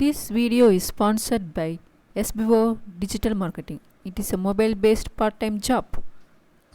This video is sponsored by SBO Digital Marketing. It is a mobile-based part-time job.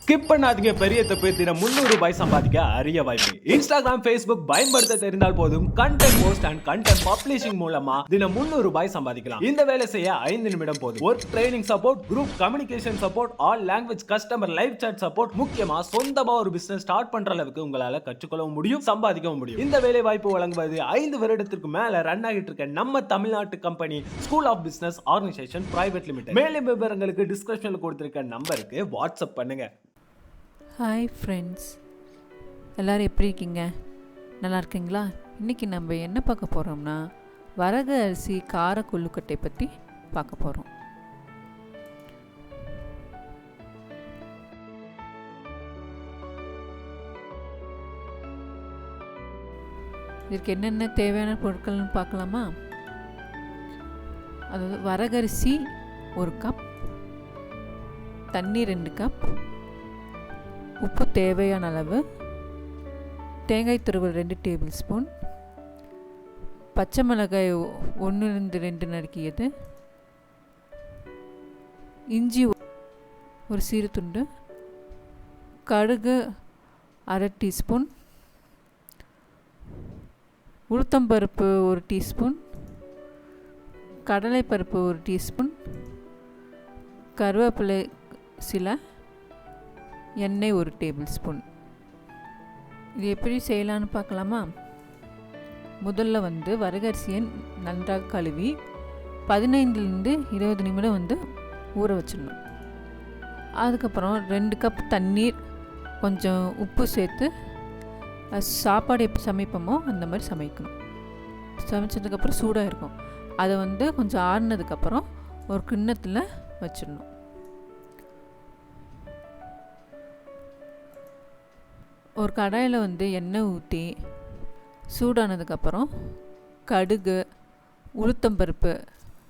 Skip பண்ணாதீங்க, பெரிய தப்பு. தினம் 300 ரூபாய் சம்பாதிக்க அரிய வாய்ப்பு. இன்ஸ்டாகிராம், ஃபேஸ்புக் பயன்படுத்த தெரிந்தால் போதும். Content post and content publishing மூலமா தினம் 300 ரூபாய் சம்பாதிக்கலாம். இந்த வேலை செய்ய 5 நிமிடம் போதும். Work training support, group communication support, all language customer live chat support, முக்கியமா சொந்தமா ஒரு பிசினஸ் ஸ்டார்ட் பண்ற அளவுக்கு உங்களால கற்றுக்கொள்ளவும் முடியும், சம்பாதிக்கவும் முடியும். இந்த வேலை வாய்ப்பு வழங்குவது 5 வருடத்திற்கு மேல ரன் ஆகிட்டு இருக்க நம்ம தமிழ்நாட்டு company school of business organisation private limited. மேலும் விவரங்களுக்கு டிஸ்கிரிப்ஷன்ல கொடுத்திருக்க நம்பருக்கு வாட்ஸ்அப் பண்ணுங்க. ஹாய் ஃப்ரெண்ட்ஸ், எல்லோரும் எப்படி இருக்கீங்க? நல்லா இருக்கீங்களா? இன்றைக்கி நம்ம என்ன பார்க்க போகிறோம்னா வரகு அரிசி கார கொள்ளுக்கட்டை பற்றி பார்க்க போகிறோம். இதற்கு என்னென்ன தேவையான பொருட்கள்னு பார்க்கலாமா? அதாவது வரகரிசி 1 கப், தண்ணி 2 கப், உப்பு தேவையான அளவு, தேங்காய் துருவல் 2 டேபிள் ஸ்பூன், பச்சை மிளகாய் 1-2 நறுக்கியது, இஞ்சி 1 சிறு துண்டு, கடுகு 1/2 டீஸ்பூன், உளுத்தம்பருப்பு 1 டீஸ்பூன், கடலைப்பருப்பு 1 டீஸ்பூன், கருவேப்பிலை சில, எண்ணெய் 1 டேபிள் ஸ்பூன். இது எப்படி செய்யலான்னு பார்க்கலாமா? முதல்ல வரகரிசியை நன்றாக கழுவி 15-20 நிமிடம் ஊற வச்சிடணும். அதுக்கப்புறம் 2 கப் தண்ணீர், கொஞ்சம் உப்பு சேர்த்து சாப்பாடு எப்படி சமைப்போமோ அந்த மாதிரி சமைக்கணும். சமைச்சதுக்கப்புறம் சூடாக இருக்கும். அதை கொஞ்சம் ஆறுனதுக்கப்புறம் ஒரு கிண்ணத்தில் வச்சிடணும். ஒரு கடாயில் எண்ணெய் ஊற்றி சூடானதுக்கப்புறம் கடுகு, உளுத்தம்பருப்பு,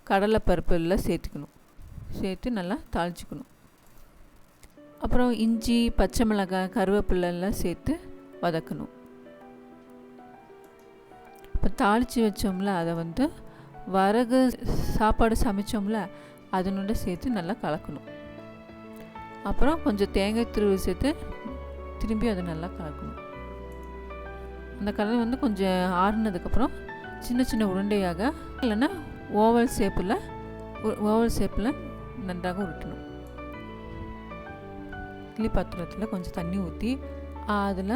கடலைப்பருப்பு எல்லாம் சேர்த்து நல்லா தாளிச்சிக்கணும். அப்புறம் இஞ்சி, பச்சை மிளகாய், கருவேப்பிலை எல்லாம் சேர்த்து வதக்கணும். இப்போ தாளித்து வச்சோம்ல, அதை வரகு சாப்பாடு சமைச்சோம்ல அதனோட சேர்த்து நல்லா கலக்கணும். அப்புறம் கொஞ்சம் தேங்காய் துருவி சேர்த்து திரும்பி அதை நல்லா கலக்கணும். அந்த கலர் கொஞ்சம் ஆறுனதுக்கப்புறம் சின்ன சின்ன உருண்டையாக இல்லைன்னா ஓவல் ஷேப்பில் நன்றாக உருட்டணும். இட்லி பாத்திரத்தில் கொஞ்சம் தண்ணி ஊற்றி அதில்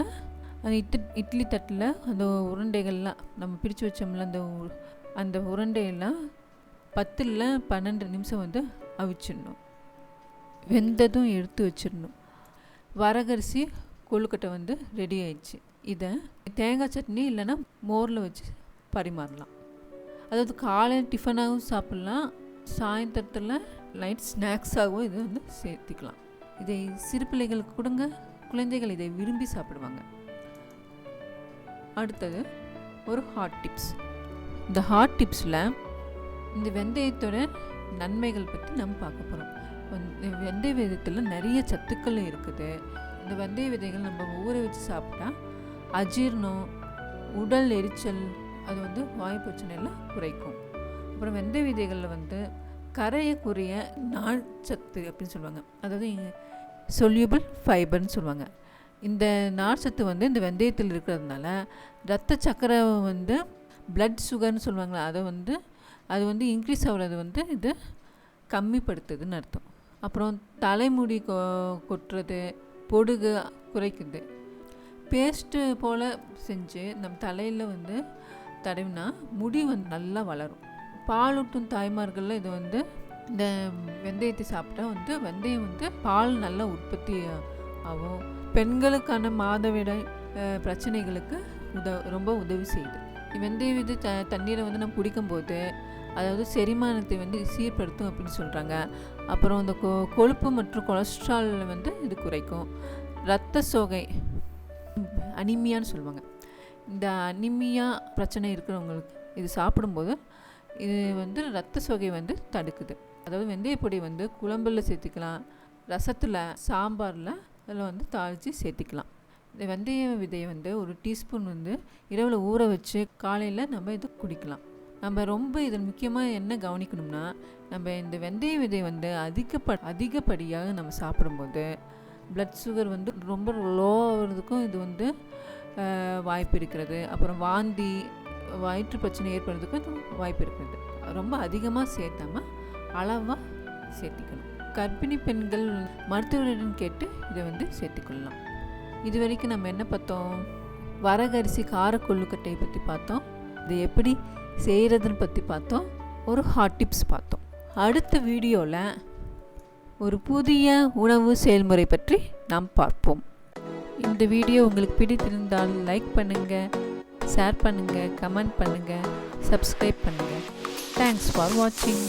அந்த இட்லி தட்டில் அந்த உருண்டைகள்லாம் நம்ம பிரித்து வச்சோம்ல அந்த உருண்டையெல்லாம் 10-12 நிமிஷம் அவிச்சிடணும். வெந்ததும் எடுத்து வச்சிடணும். வரகரிசி கொழுக்கட்டை ரெடி ஆயிடுச்சு. இதை தேங்காய் சட்னி இல்லைன்னா மோரில் வச்சு பரிமாறலாம். அதாவது காலையில் டிஃபனாகவும் சாப்பிட்லாம், சாயந்தரத்தில் லைட் ஸ்நாக்ஸாகவும் இது சேர்த்திக்கலாம். இதை சிறு பிள்ளைகளுக்கு கொடுங்க, குழந்தைகள் இதை விரும்பி சாப்பிடுவாங்க. அடுத்தது ஒரு ஹாட் டிப்ஸ். இந்த ஹாட் டிப்ஸில் இந்த வெந்தயத்தோட நன்மைகள் பற்றி நம்ம பார்க்க போகிறோம். வெந்தய விதத்தில் நிறைய சத்துக்கள் இருக்குது. இந்த வெந்தய விதைகள் நம்ம ஊற வச்சு சாப்பிட்டா அஜீர்ணம், உடல் எரிச்சல், அது வாயு பிரச்சனையெல்லாம் குறைக்கும். அப்புறம் வெந்தய விதைகளில் கரையக்குரிய நார் சத்து அப்படின்னு சொல்லுவாங்க, அதாவது சொல்யூபிள் ஃபைபர்னு சொல்லுவாங்க. இந்த நார் சத்து இந்த வெந்தயத்தில் இருக்கிறதுனால ரத்த சக்கரை பிளட் சுகர்னு சொல்லுவாங்களே அது இன்க்ரீஸ் ஆகிறது இது கம்மிப்படுத்துதுன்னு அர்த்தம். அப்புறம் தலைமுடி கொட்டுறது, பொடுகு குறைக்குது. பேஸ்ட்டு போல் செஞ்சு நம்ம தலையில் தடவினா முடி நல்லா வளரும். பாலூட்டும் தாய்மார்களில் இது இந்த வெந்தயத்தை சாப்பிட்டா வெந்தயம் பால் நல்லா உற்பத்தி ஆகும். பெண்களுக்கான மாதவிடாய் பிரச்சனைகளுக்கு ரொம்ப உதவி செய்யுது. வெந்தய தண்ணீரை நம்ம குடிக்கும்போது அதாவது செரிமானத்தை சீர்படுத்தும் அப்படின்னு சொல்கிறாங்க. அப்புறம் இந்த கொழுப்பு மற்றும் கொலஸ்ட்ரால் இது குறைக்கும். இரத்த சோகை, அனிமியான்னு சொல்லுவாங்க. இந்த அனிமியா பிரச்சனை இருக்கிறவங்களுக்கு இது சாப்பிடும்போது இது இரத்த சோகை தடுக்குது. அதாவது வெந்தயப்பொடி குழம்புல சேர்த்துக்கலாம், ரசத்தில், சாம்பாரில் அதில் தாளித்து சேர்த்துக்கலாம். இந்த வெந்தய விதையை 1 டீஸ்பூன் இரவில் ஊற வச்சு காலையில் நம்ம இது குடிக்கலாம். நம்ம ரொம்ப இதில் முக்கியமாக என்ன கவனிக்கணும்னா, நம்ம இந்த வெந்தய விதை வந்து அதிகப்படியாக நம்ம சாப்பிடும்போது ப்ளட் சுகர் வந்து ரொம்ப லோ ஆகிறதுக்கும் இது வந்து வாய்ப்பு இருக்கிறது. அப்புறம் வாந்தி, வயிற்று பிரச்சனை ஏற்படுறதுக்கும் இது வாய்ப்பு இருக்கிறது. ரொம்ப அதிகமாக சேர்த்தாமல் அளவாக சேர்த்திக்கணும். கர்ப்பிணி பெண்கள் மருத்துவரிடம் கேட்டு இதை வந்து சேர்த்துக்கொள்ளலாம். இது வரைக்கும் நம்ம என்ன பார்த்தோம்? வரகரிசி கார கொள்ளுக்கட்டையை பற்றி பார்த்தோம். இது எப்படி செய்கிறதுன்னு பற்றி பார்த்தோம். ஒரு ஹாட் டிப்ஸ் பார்த்தோம். அடுத்த வீடியோவில் ஒரு புதிய உணவு செயல்முறை பற்றி நாம் பார்ப்போம். இந்த வீடியோ உங்களுக்கு பிடித்திருந்தால் லைக் பண்ணுங்கள், ஷேர் பண்ணுங்கள், கமெண்ட் பண்ணுங்கள், சப்ஸ்கிரைப் பண்ணுங்கள். தேங்க்ஸ் ஃபார் வாட்சிங்.